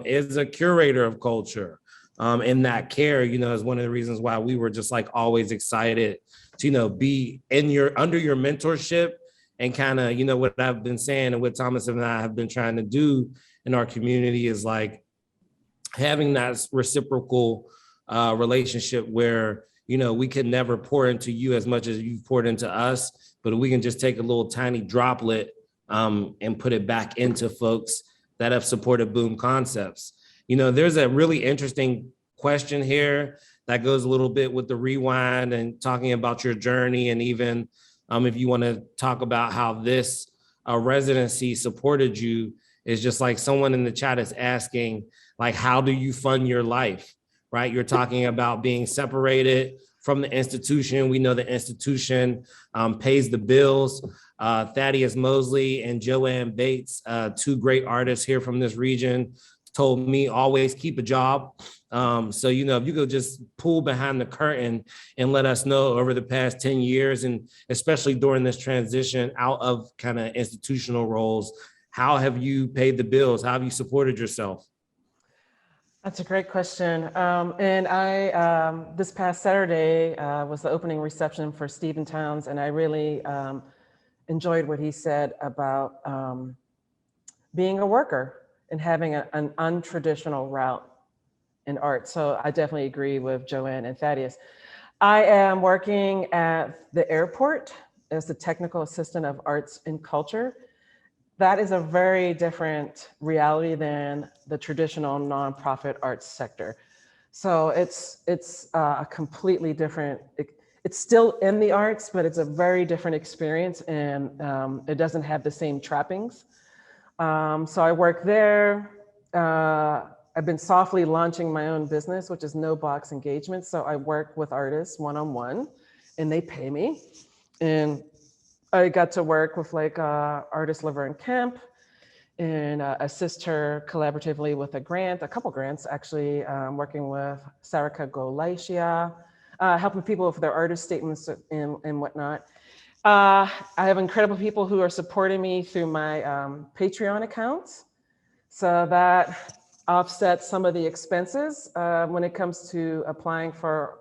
is a curator of culture, in that care, is one of the reasons why we were just always excited to, be under your mentorship and kind of, what I've been saying and what Thomas and I have been trying to do in our community is having that reciprocal relationship where, we could never pour into you as much as you've poured into us, but we can just take a little tiny droplet and put it back into folks that have supported Boom Concepts. There's a really interesting question here that goes a little bit with the rewind and talking about your journey, and even if you want to talk about how this residency supported you, is just like someone in the chat is asking, like, how do you fund your life, right? You're talking about being separated from the institution. We know the institution pays the bills. Thaddeus Mosley and Joanne Bates, two great artists here from this region, told me always keep a job. So, if you could just pull behind the curtain and let us know over the past 10 years, and especially during this transition out of kind of institutional roles, how have you paid the bills? How have you supported yourself? That's a great question. And I, this past Saturday was the opening reception for Stephen Towns, and I really enjoyed what he said about being a worker and having an untraditional route in art. So I definitely agree with Joanne and Thaddeus. I am working at the airport as the technical assistant of arts and culture. That is a very different reality than the traditional nonprofit arts sector. So it's a completely different, it's still in the arts, but it's a very different experience, and it doesn't have the same trappings. So I work there. I've been softly launching my own business, which is no box engagement. So I work with artists one-on-one, and they pay me. And I got to work with artist Laverne Kemp and assist her collaboratively with a couple grants actually, working with Sarika Golashia, helping people with their artist statements and whatnot. I have incredible people who are supporting me through my Patreon accounts. So that offsets some of the expenses when it comes to applying for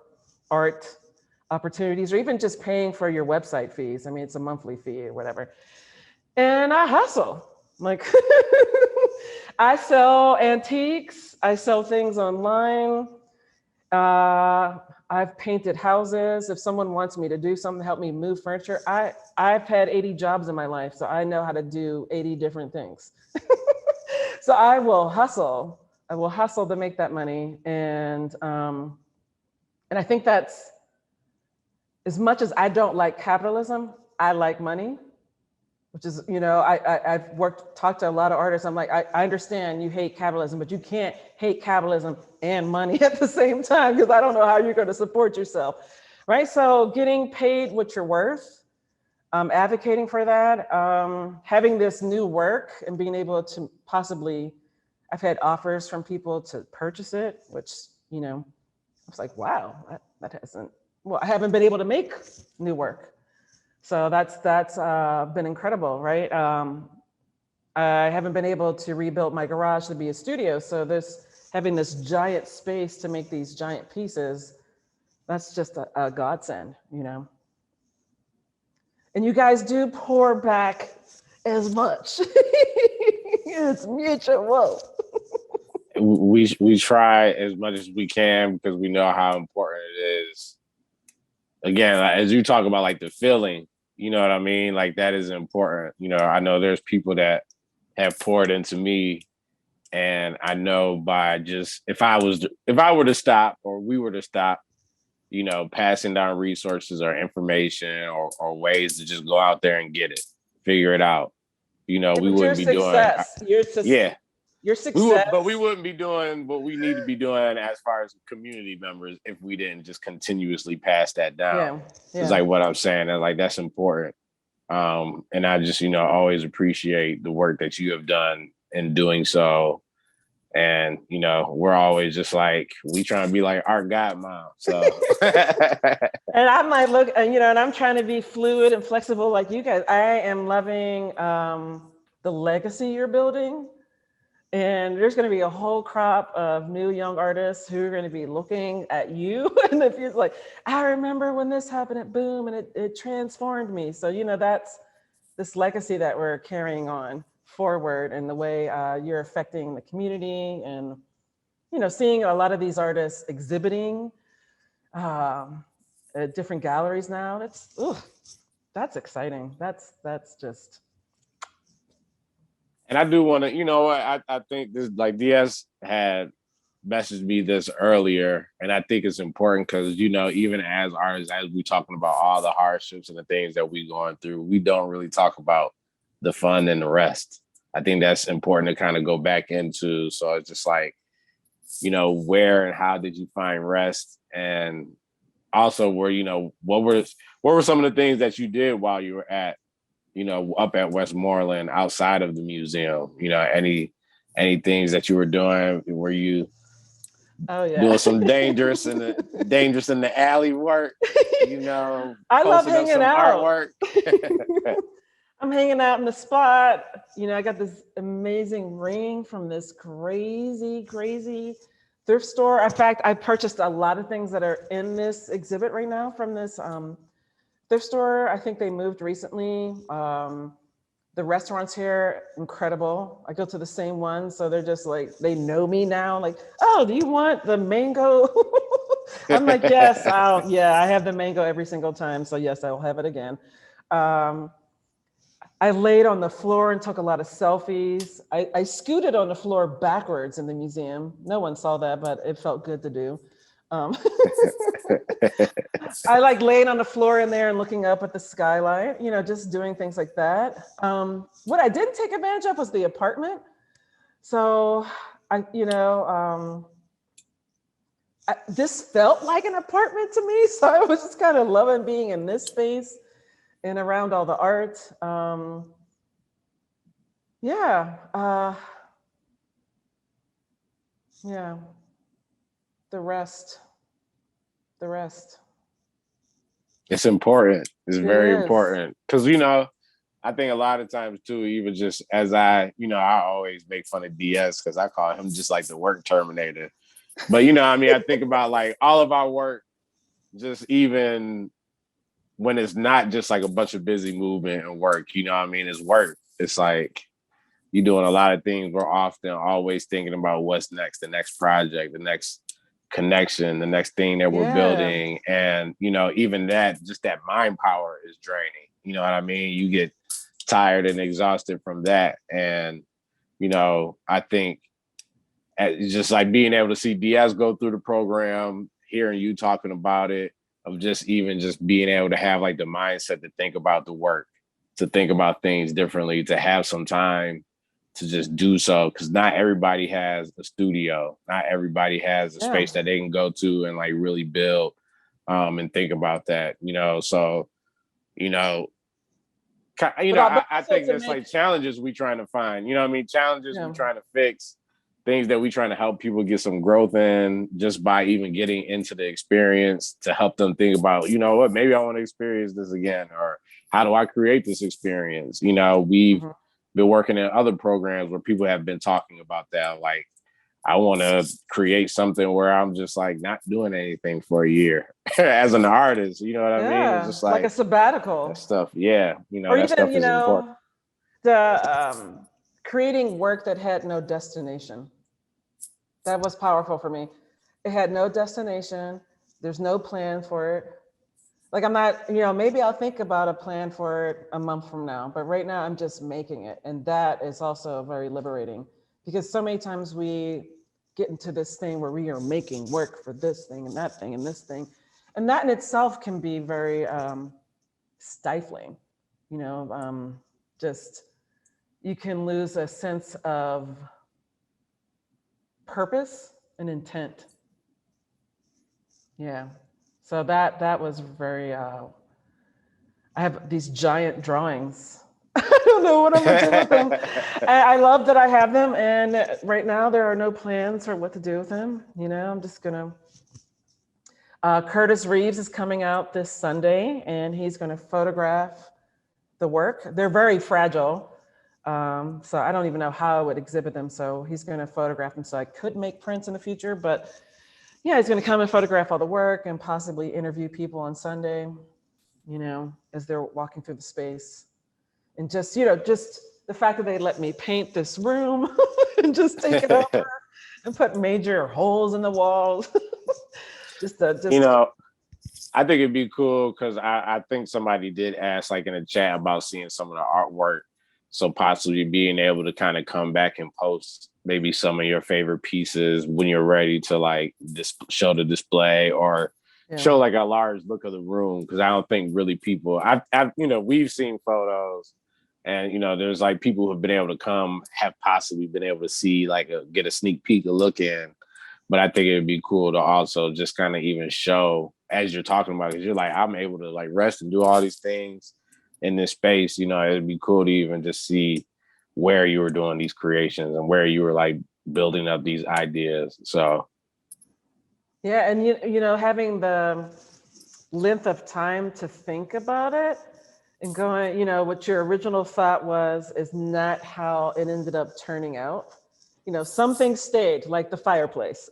art opportunities, or even just paying for your website fees. I mean, it's a monthly fee or whatever. And I hustle. Like, I sell antiques, I sell things online. I've painted houses. If someone wants me to do something, help me move furniture. I've had 80 jobs in my life, so I know how to do 80 different things. So I will hustle. I will hustle to make that money. And I think that's, as much as I don't like capitalism, I like money, which is, I've talked to a lot of artists. I'm like, I understand you hate capitalism, but you can't hate capitalism and money at the same time, because I don't know how you're going to support yourself, right? So getting paid what you're worth, advocating for that, having this new work and being able to possibly, I've had offers from people to purchase it, which, I was like, wow, that hasn't, well, I haven't been able to make new work. So that's been incredible, right? I haven't been able to rebuild my garage to be a studio. So having this giant space to make these giant pieces, that's just a godsend, And you guys do pour back as much. It's mutual. We try as much as we can because we know how important it is. Again, as you talk about like the feeling, you know what I mean? Like that is important. I know there's people that have poured into me, and I know by just, if I were to stop, or we were to stop, passing down resources or information or ways to just go out there and get it, figure it out. We wouldn't be doing. Your success. But we wouldn't be doing what we need to be doing as far as community members if we didn't just continuously pass that down. Yeah. It's like what I'm saying, and like that's important. And I just, always appreciate the work that you have done in doing so. And, we're always just like, we trying to be like art god mom. So and I might look, and I'm trying to be fluid and flexible like you guys. I am loving the legacy you're building. And there's going to be a whole crop of new young artists who are going to be looking at you. And if you're like, I remember when this happened at Boom and it transformed me. So, that's this legacy that we're carrying on forward, and the way you're affecting the community. And you know, seeing a lot of these artists exhibiting at different galleries now, that's exciting. That's just, And I do want to, you know what, I think this, like DS had messaged me this earlier, and I think it's important because, you know, even as artists, as we talking about all the hardships and the things that we going through, we don't really talk about the fun and the rest. I think that's important to kind of go back into. So it's just like, you know, where and how did you find rest? And also where, you know, what were some of the things that you did while you were at, you know, up at Westmoreland outside of the museum? You know, any things that you were doing? Were you oh yeah. doing some dangerous in the alley work? You know, I love posting up hanging some out. artwork. I'm hanging out in the spot. You know, I got this amazing ring from this crazy, crazy thrift store. In fact, I purchased a lot of things that are in this exhibit right now from this thrift store. I think they moved recently. The restaurants here, incredible. I go to the same one, so they're just like, they know me now. Like, oh, do you want the mango? I'm like, yes, I have the mango every single time. So yes, I will have it again. I laid on the floor and took a lot of selfies. I scooted on the floor backwards in the museum. No one saw that, but it felt good to do. I like laying on the floor in there and looking up at the skylight, you know, just doing things like that. What I didn't take advantage of was the apartment. So this felt like an apartment to me. So I was just kind of loving being in this space and around all the art. The rest. It's important. It's It very is. important. Because, you know, I think a lot of times too, even just as I always make fun of DS because I call him just like the work Terminator. But, you know, I mean, I think about like all of our work, just even when it's not just like a bunch of busy movement and work, you know what I mean? It's work. It's like you're doing a lot of things. We're often always thinking about what's next, the next project, the next connection, the next thing that we're building. And, you know, even that, just that mind power is draining. You know what I mean? You get tired and exhausted from that. And, you know, I think it's just like being able to see Diaz go through the program, hearing you talking about it, of just being able to have like the mindset to think about the work, to think about things differently, to have some time to just do so. Because not everybody has a studio. Not everybody has a space that they can go to and like really build and think about that, you know? So, I think there's like challenges we trying to find, you know what I mean? Challenges we trying to fix, things that we trying to help people get some growth in just by even getting into the experience to help them think about, you know what, maybe I want to experience this again, or how do I create this experience? You know, we've been working in other programs where people have been talking about that. Like, I want to create something where I'm just like not doing anything for a year as an artist. You know what I mean? It's just like a sabbatical stuff. Yeah. You know, or that even, stuff is important. The creating work that had no destination. That was powerful for me. It had no destination. There's no plan for it. Like I'm not, maybe I'll think about a plan for it a month from now, but right now I'm just making it. And that is also very liberating because so many times we get into this thing where we are making work for this thing and that thing and this thing. And that in itself can be very stifling, just you can lose a sense of purpose and intent. Yeah. So that was very, I have these giant drawings. I don't know what I'm gonna do with them. I love that I have them. And right now there are no plans for what to do with them. I'm just gonna, Curtis Reeves is coming out this Sunday and he's gonna photograph the work. They're very fragile. So I don't even know how I would exhibit them. So he's gonna photograph them. So I could make prints in the future, but yeah, he's going to come and photograph all the work and possibly interview people on Sunday, as they're walking through the space. And just the fact that they let me paint this room and just take it over and put major holes in the walls. just You know, I think it'd be cool because I think somebody did ask like in the chat about seeing some of the artwork. So possibly being able to kind of come back and post maybe some of your favorite pieces when you're ready to like show the display or show like a large look of the room. Cause I don't think really people, I've we've seen photos and, there's like people who have been able to come have possibly been able to see like get a sneak peek, a look in. But I think it'd be cool to also just kind of even show as you're talking about, because you're like, I'm able to like rest and do all these things in this space. It'd be cool to even just see where you were doing these creations and where you were like building up these ideas. So yeah, and having the length of time to think about it and going, what your original thought was is not how it ended up turning out. Some things stayed, like the fireplace.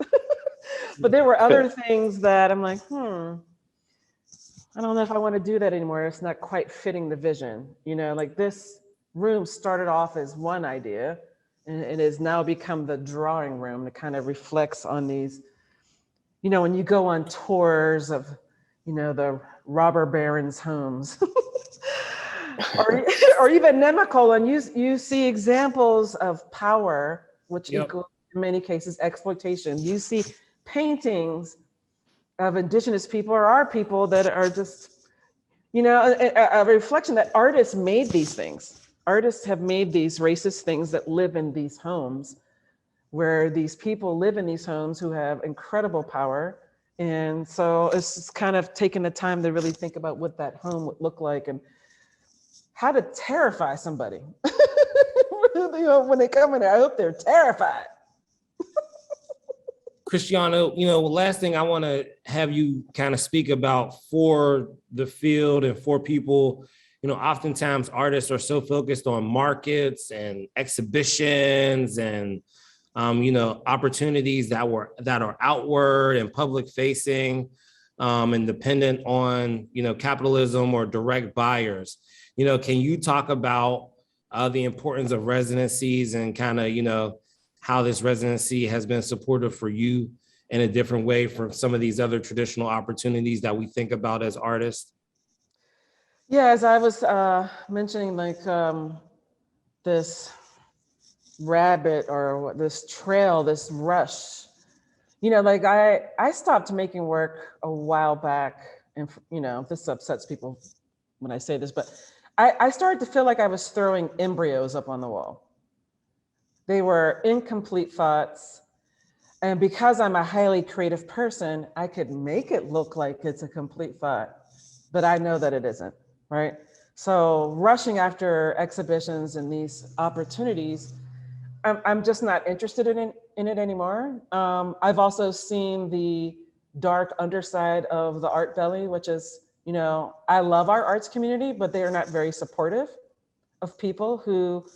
But there were other things that I'm like, I don't know if I want to do that anymore. It's not quite fitting the vision. Like this room started off as one idea and it has now become the drawing room that kind of reflects on these, when you go on tours of, the robber barons' homes or even Nemacolin, and you see examples of power, which equals in many cases exploitation. You see paintings of indigenous people or our people that are just, a reflection that artists made these things. Artists have made these racist things that live in these homes, where these people live in these homes who have incredible power. And so it's kind of taking the time to really think about what that home would look like and how to terrify somebody. When they come in there, I hope they're terrified. Cristiano, last thing I want to have you kind of speak about for the field and for people, oftentimes artists are so focused on markets and exhibitions and, opportunities that are outward and public facing and dependent on, capitalism or direct buyers. Can you talk about the importance of residencies and kind of, how this residency has been supportive for you in a different way from some of these other traditional opportunities that we think about as artists? Yeah, as I was mentioning, like this rabbit or this trail, this rush, like I stopped making work a while back, and this upsets people when I say this, but I started to feel like I was throwing embryos up on the wall. They were incomplete thoughts. And because I'm a highly creative person, I could make it look like it's a complete thought, but I know that it isn't, right? So rushing after exhibitions and these opportunities, I'm just not interested in it anymore. I've also seen the dark underside of the art belly, which is, I love our arts community, but they are not very supportive of people who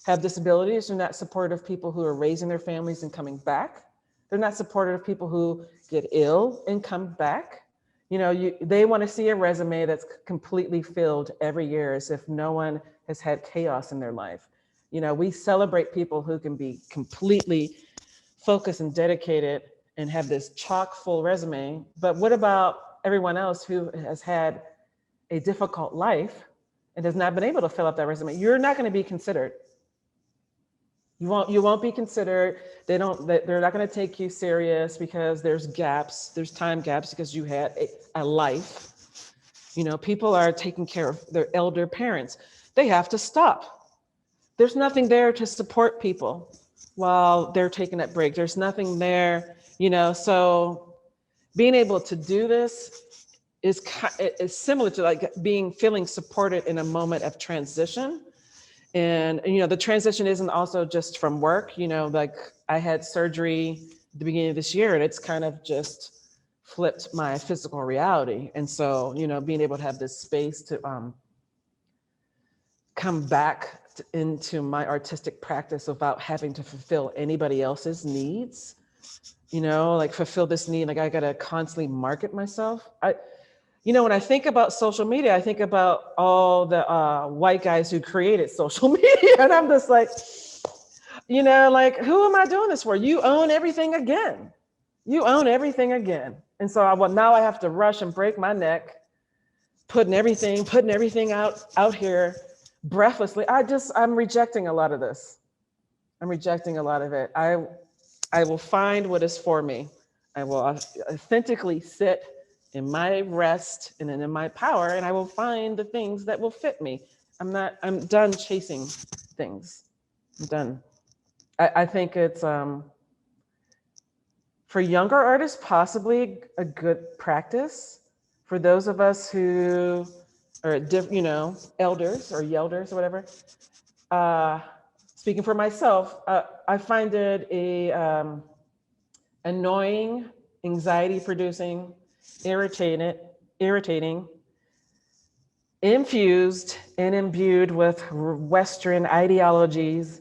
have disabilities. They're not supportive of people who are raising their families and coming back. They're not supportive of people who get ill and come back. They want to see a resume that's completely filled every year as if no one has had chaos in their life. We celebrate people who can be completely focused and dedicated and have this chock full resume. But what about everyone else who has had a difficult life and has not been able to fill up that resume? You're not going to be considered. You won't be considered. They're not going to take you serious because there's time gaps because you had a life. People are taking care of their elder parents. They have to stop. There's nothing there to support people while they're taking that break. There's nothing there, so being able to do this is similar to feeling supported in a moment of transition. And, the transition isn't also just from work, like I had surgery at the beginning of this year and it's kind of just flipped my physical reality. And so, being able to have this space to come back into my artistic practice without having to fulfill anybody else's needs, fulfill this need, like I got to constantly market myself. When I think about social media, I think about all the white guys who created social media. And I'm just like, You know, like, who am I doing this for? You own everything again. You own everything again. And so now I have to rush and break my neck, putting everything out here breathlessly. I'm rejecting a lot of this. I'm rejecting a lot of it. I will find what is for me. I will authentically sit in my rest and in my power, and I will find the things that will fit me. I'm done chasing things. I'm done. I think it's for younger artists, possibly a good practice. For those of us who are, elders or yelders or whatever, speaking for myself, I find it a annoying, anxiety-producing, irritating, infused and imbued with Western ideologies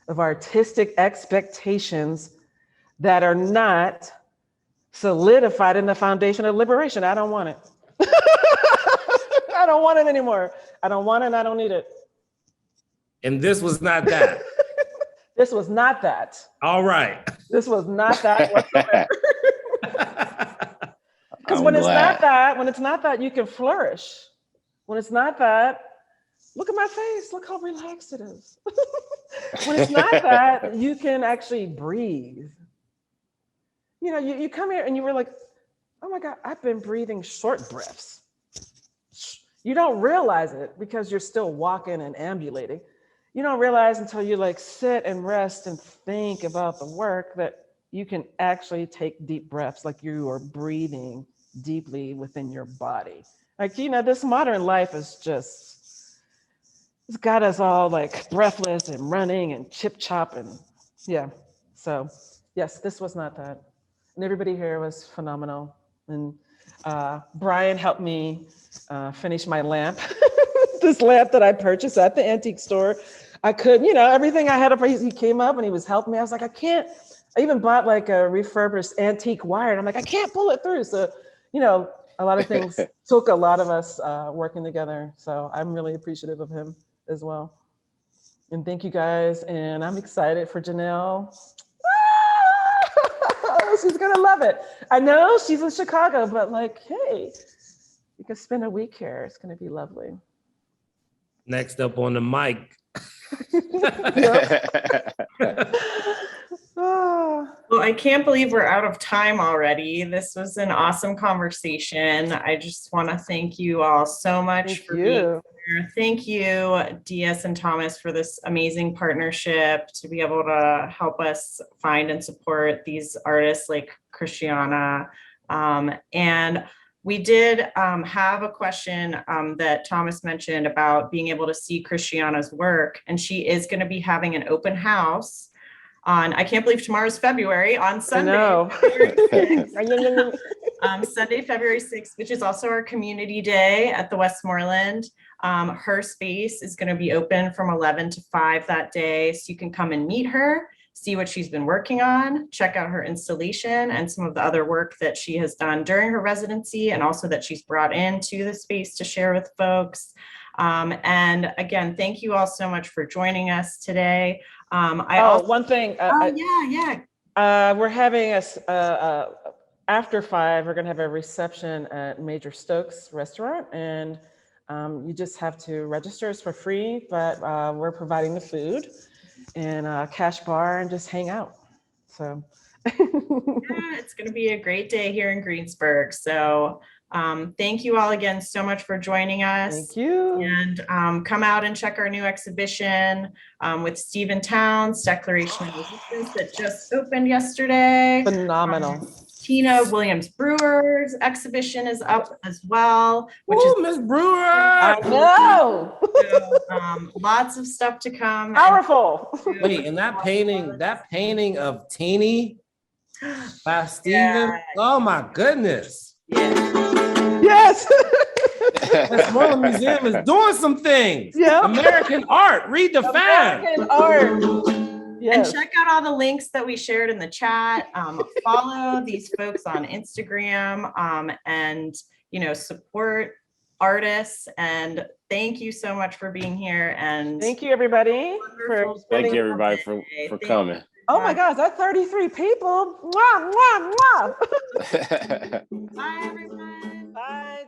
of artistic expectations that are not solidified in the foundation of liberation. I don't want it. I don't want it anymore. I don't want it and I don't need it. And this was not that. This was not that. All right. This was not that whatsoever. Because when it's not that, you can flourish. When it's not that, look at my face. Look how relaxed it is. When it's not that, you can actually breathe. You know, you come here and you were like, oh my God, I've been breathing short breaths. You don't realize it because you're still walking and ambulating. You don't realize until you like sit and rest and think about the work that you can actually take deep breaths, like you are breathing deeply within your body. Like, you know, this modern life is just, it's got us all like breathless and running and chip chop and yeah. So yes, this was not that. And everybody here was phenomenal. And Brian helped me finish my lamp. This lamp that I purchased at the antique store. I could, everything I had up, he came up and he was helping me. I was like, I even bought like a refurbished antique wire. And I'm like, I can't pull it through. So, a lot of things took a lot of us working together. So I'm really appreciative of him as well. And thank you guys. And I'm excited for Janelle. She's gonna love it. I know she's in Chicago, but like, hey, you can spend a week here. It's gonna be lovely. Next up on the mic. Well, I can't believe we're out of time already. This was an awesome conversation. I just want to thank you all so much for being here. Thank you, DS and Thomas, for this amazing partnership to be able to help us find and support these artists like Christiana. And we did have a question that Thomas mentioned about being able to see Christiana's work, and she is going to be having an open house on, I can't believe tomorrow's February, on Sunday, Sunday, February 6th, which is also our community day at the Westmoreland. Her space is going to be open from 11 to 5 that day. So you can come and meet her, see what she's been working on, check out her installation and some of the other work that she has done during her residency and also that she's brought into the space to share with folks. And again, thank you all so much for joining us today. One thing. We're having after 5, we're going to have a reception at Major Stokes restaurant, and you just have to register. It's for free, but we're providing the food and cash bar and just hang out. So it's going to be a great day here in Greensburg. So thank you all again so much for joining us. Thank you. And come out and check our new exhibition with Stephen Towns, Declaration of Resistance, that just opened yesterday. Phenomenal. Tina Williams Brewer's exhibition is up as well, which is Miss Brewer. I know. So, lots of stuff to come. Powerful. Wait, and that painting of Teeny by Stephen. Oh my goodness. Yes. Westmoreland Museum is doing some things. Yeah. American art. Read the fan. American art. Yes. And check out all the links that we shared in the chat. Follow these folks on Instagram and support artists. And thank you so much for being here. And Thank you, everybody. For Wonderful. Thank spending- you everybody for Thank you. coming. Oh my gosh, that's 33 people. Mwah, mwah, mwah. Bye, everyone. Bye.